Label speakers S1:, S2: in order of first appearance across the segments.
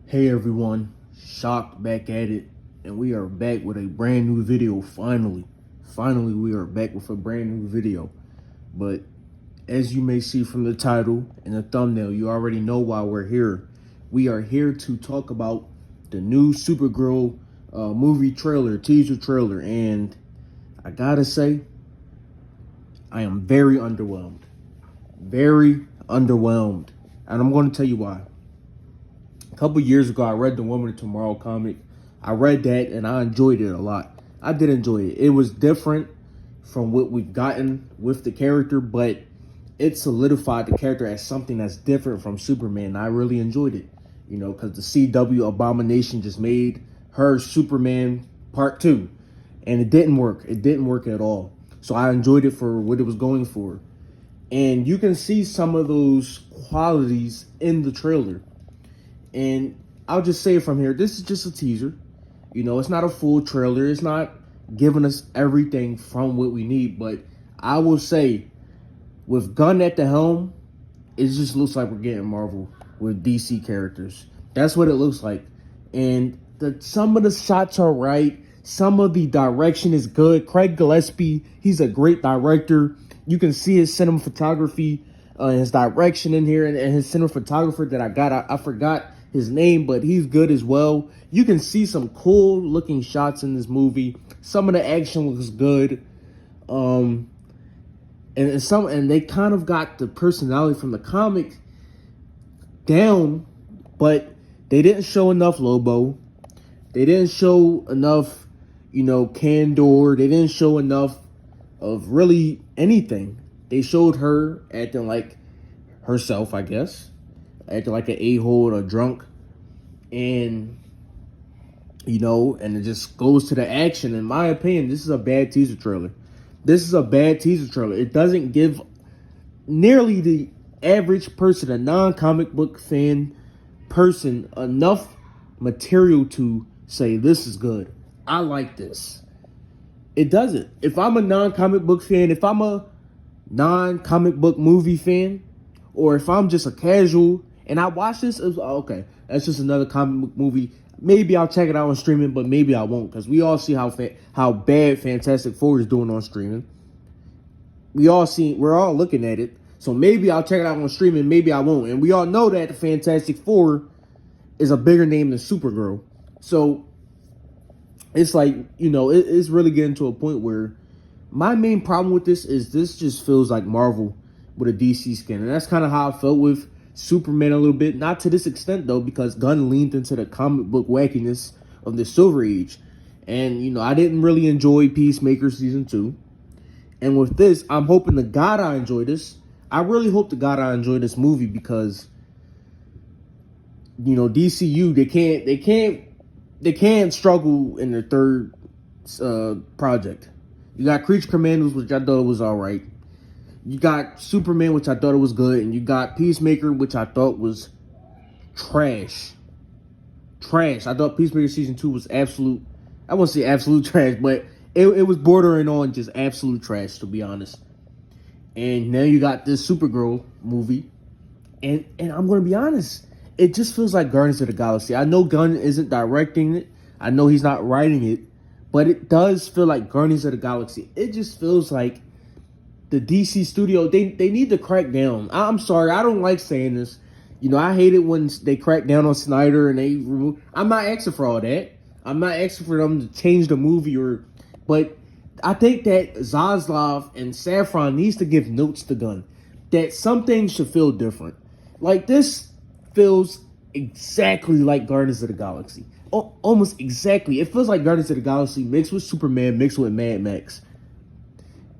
S1: Hey everyone, Shocked back at it, and we are back with a brand new video. Finally, we are back with a brand new video. But as you may see from the title and the thumbnail, you already know why we're here. We are here to talk about the new Supergirl movie trailer, teaser trailer, and I gotta say, I am very underwhelmed. Very underwhelmed, and I'm going to tell you why. A couple years ago, I read the Woman of Tomorrow comic. I read that and I enjoyed it a lot. I did enjoy it. It was different from what we've gotten with the character, but it solidified the character as something that's different from Superman. I really enjoyed it, you know, because the CW Abomination just made her Superman Part 2, and it didn't work. It didn't work at all. So I enjoyed it for what it was going for. And you can see some of those qualities in the trailer. And I'll just say from here, this is just a teaser. You know, it's not a full trailer. It's not giving us everything from what we need. But I will say, with Gunn at the helm, it just looks like we're getting Marvel with DC characters. That's what it looks like. And some of the shots are right. Some of the direction is good. Craig Gillespie, he's a great director. You can see his cinematography, his direction in here, and his cinematographer that I forgot his name, but he's good as well. You can see some cool looking shots in this movie. Some of the action looks good. And they kind of got the personality from the comic down, but they didn't show enough Lobo. They didn't show enough, you know, Candor. They didn't show enough of really anything. They showed her acting like herself, I guess. Acting like an a-hole or a drunk. And, you know, and it just goes to the action. In my opinion, this is a bad teaser trailer. This is a bad teaser trailer. It doesn't give nearly the average person, a non-comic book fan person, enough material to say, this is good. I like this. It doesn't. If I'm a non-comic book fan, if I'm a non-comic book movie fan, or if I'm just a casual and I watch this, it's, okay, that's just another comic book movie. Maybe I'll check it out on streaming, but maybe I won't, because we all see how bad Fantastic Four is doing on streaming. We're all looking at it. So maybe I'll check it out on streaming, maybe I won't. And we all know that the Fantastic Four is a bigger name than Supergirl. So it's like, you know, it's really getting to a point where my main problem with this is this just feels like Marvel with a DC skin. And that's kind of how I felt with Superman a little bit. Not to this extent, though, because Gunn leaned into the comic book wackiness of the Silver Age. And, you know, I didn't really enjoy Peacemaker Season 2. And with this, I'm hoping to God I enjoy this. I really hope to God I enjoy this movie because, you know, DCU, they can't struggle in their third project. You got Creature Commandos, which I thought was all right. You got Superman, which I thought it was good. And you got Peacemaker, which I thought was trash. Trash. I thought Peacemaker Season 2 was absolute, I wouldn't say absolute trash, but it was bordering on just absolute trash, to be honest. And now you got this Supergirl movie. And I'm going to be honest, it just feels like Guardians of the Galaxy. I know Gunn isn't directing it. I know he's not writing it. But it does feel like Guardians of the Galaxy. It just feels like the DC studio, they need to crack down. I'm sorry, I don't like saying this. You know, I hate it when they crack down on Snyder and they remove. I'm not asking for all that. I'm not asking for them to change the movie but I think that Zaslav and Saffron needs to give notes to Gunn. That some things should feel different. Like this feels exactly like Guardians of the Galaxy. Almost exactly. It feels like Guardians of the Galaxy mixed with Superman, mixed with Mad Max.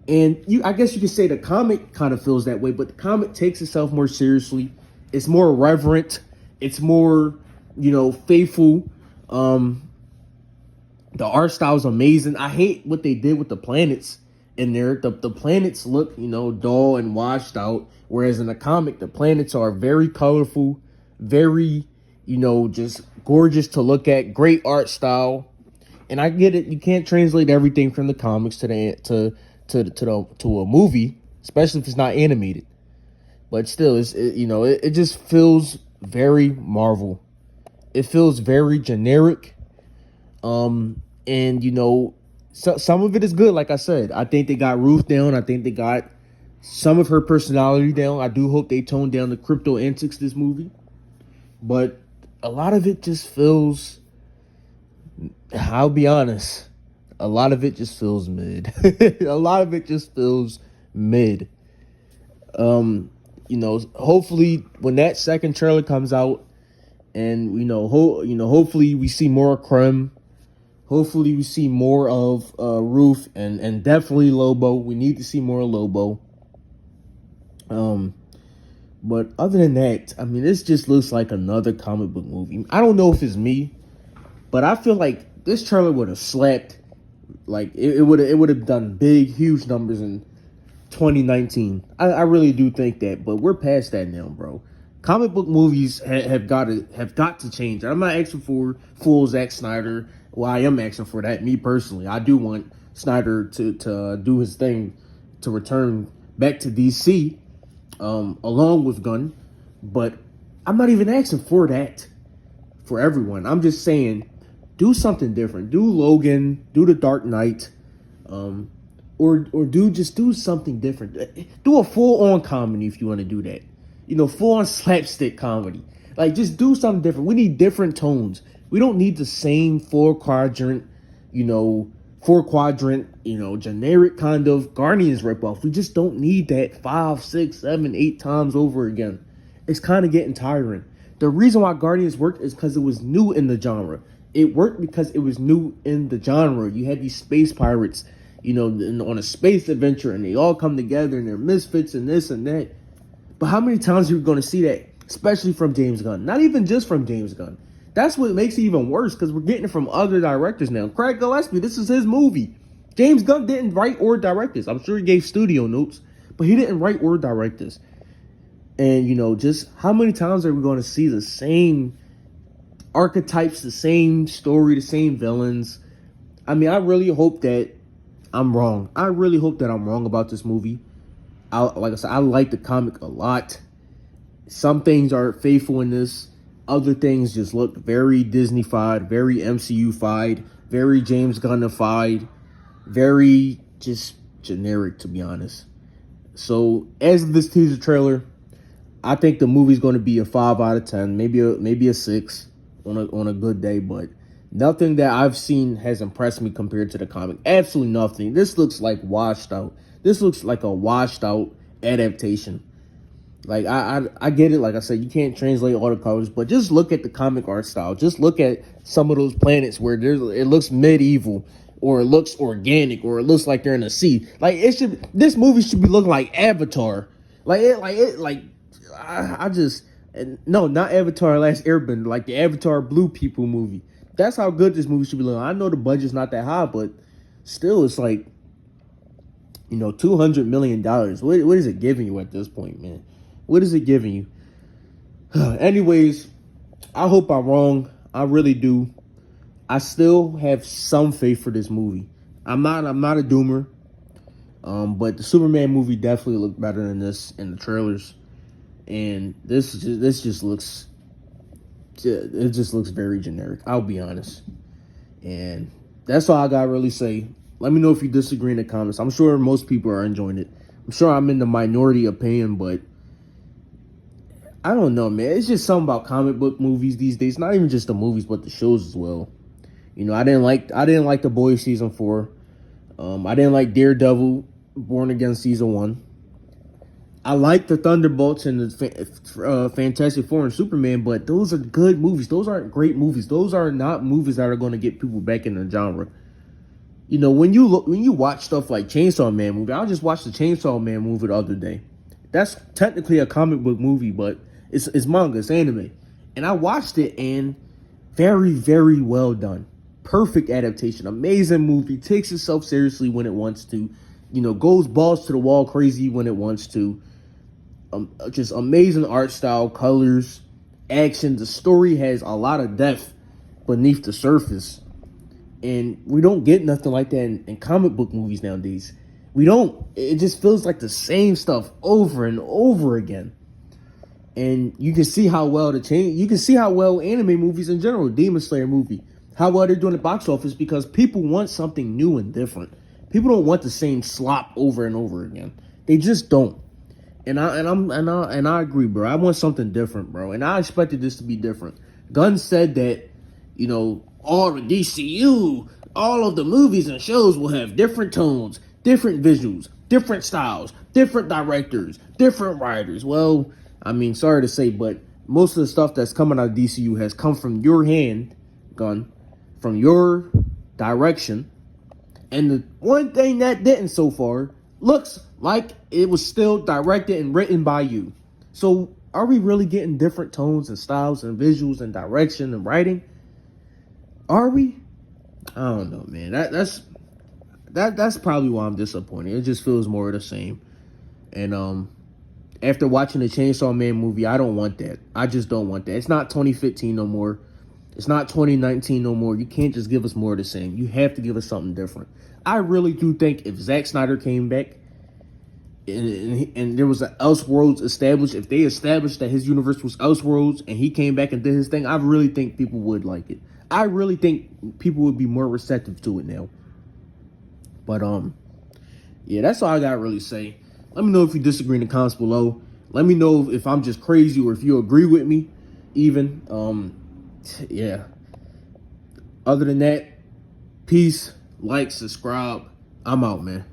S1: And I guess you could say the comic kind of feels that way, but the comic takes itself more seriously. It's more reverent. It's more, you know, faithful. The art style is amazing. I hate what they did with the planets in there. The planets look, you know, dull and washed out. Whereas in the comic, the planets are very colorful, very, you know, just gorgeous to look at. Great art style. And I get it. You can't translate everything from the comics to a movie, especially if it's not animated. But still, it just feels very Marvel. It feels very generic. And you know, some of it is good. Like I said, I think they got Ruth down. I think they got some of her personality down. I do hope they tone down the crypto antics this movie, but a lot of it just feels, I'll be honest, a lot of it just feels mid. A lot of it just feels mid. You know, hopefully when that second trailer comes out, and hopefully we see more Krem. Hopefully we see more of Ruth and definitely Lobo. We need to see more Lobo. But other than that, I mean, this just looks like another comic book movie. I don't know if it's me, but I feel like this trailer would have slapped. Like it would have done big, huge numbers in 2019. I really do think that, but we're past that now, bro. Comic book movies have got to change. I'm not asking for full Zack Snyder. Well, I am asking for that. Me personally, I do want Snyder to do his thing, to return back to DC, along with Gunn. But I'm not even asking for that for everyone. I'm just saying, do something different. Do Logan. Do The Dark Knight. Or do something different. Do a full-on comedy if you want to do that. You know, full-on slapstick comedy. Like, just do something different. We need different tones. We don't need the same four-quadrant, generic kind of Guardians ripoff. We just don't need that 5, 6, 7, 8 times over again. It's kind of getting tiring. The reason why Guardians worked is because it was new in the genre. It worked because it was new in the genre. You had these space pirates, on a space adventure, and they all come together and they're misfits and this and that. But how many times are we going to see that, especially from James Gunn? Not even just from James Gunn. That's what makes it even worse, because we're getting it from other directors now. Craig Gillespie, this is his movie. James Gunn didn't write or direct this. I'm sure he gave studio notes, but he didn't write or direct this. And, just how many times are we going to see the same archetypes, the same story, the same villains? I mean, I really hope that I'm wrong. I really hope that I'm wrong about this movie. Like I said, I like the comic a lot. Some things are faithful in this. Other things just look very Disney-fied, very MCU-fied, very James Gunn-ified, very just generic, to be honest. So, as of this teaser trailer, I think the movie's going to be a 5 out of 10, maybe a 6 on a good day, but nothing that I've seen has impressed me compared to the comic. Absolutely nothing. This looks like washed out. This looks like a washed out adaptation. Like, I get it. Like I said, you can't translate all the colors, but just look at the comic art style. Just look at some of those planets where it looks medieval, or it looks organic, or it looks like they're in a sea. Like, this movie should be looking like Avatar. No, not Avatar Last Airbender, like the Avatar Blue People movie. That's how good this movie should be looking. I know the budget's not that high, but still, it's like, $200 million. What is it giving you at this point, man? What is it giving you? Anyways, I hope I'm wrong. I really do. I still have some faith for this movie. I'm not a doomer. But the Superman movie definitely looked better than this in the trailers. And this just looks, it just looks very generic. I'll be honest. And that's all I gotta really say. Let me know if you disagree in the comments. I'm sure most people are enjoying it. I'm sure I'm in the minority opinion, but I don't know, man. It's just something about comic book movies these days. Not even just the movies, but the shows as well. I didn't like The Boys season 4. I didn't like Daredevil Born Again season 1. I like the Thunderbolts and the Fantastic Four and Superman, but those are good movies. Those aren't great movies. Those are not movies that are going to get people back in the genre. When you watch stuff like Chainsaw Man movie, I just watched the Chainsaw Man movie the other day. That's technically a comic book movie, but it's manga, it's anime. And I watched it, and very, very well done. Perfect adaptation. Amazing movie. Takes itself seriously when it wants to. Goes balls to the wall crazy when it wants to. Just amazing art style, colors, action. The story has a lot of depth beneath the surface. And we don't get nothing like that in comic book movies nowadays. We don't. It just feels like the same stuff over and over again. And you can see how well you can see how well anime movies in general, Demon Slayer movie, how well they're doing at box office, because people want something new and different. People don't want the same slop over and over again. They just don't. And I agree, bro. I want something different, bro. And I expected this to be different. Gunn said that, you know, all the DCU, all of the movies and shows will have different tones, different visuals, different styles, different directors, different writers. Well, I mean, sorry to say, but most of the stuff that's coming out of DCU has come from your hand, Gunn, from your direction. And the one thing that didn't so far looks like it was still directed and written by you. So are we really getting different tones and styles and visuals and direction and writing? Are we? I don't know, man. That's probably why I'm disappointed. It just feels more of the same. And after watching the Chainsaw Man movie, I don't want that. I just don't want that. It's not 2015 no more. It's not 2019 no more. You can't just give us more of the same. You have to give us something different. I really do think if Zack Snyder came back and there was an Elseworlds established, if they established that his universe was Elseworlds and he came back and did his thing, I really think people would like it. I really think people would be more receptive to it now. But yeah, that's all I gotta really say. Let me know if you disagree in the comments below. Let me know if I'm just crazy or if you agree with me even. Yeah. Other than that, peace, like, subscribe. I'm out, man.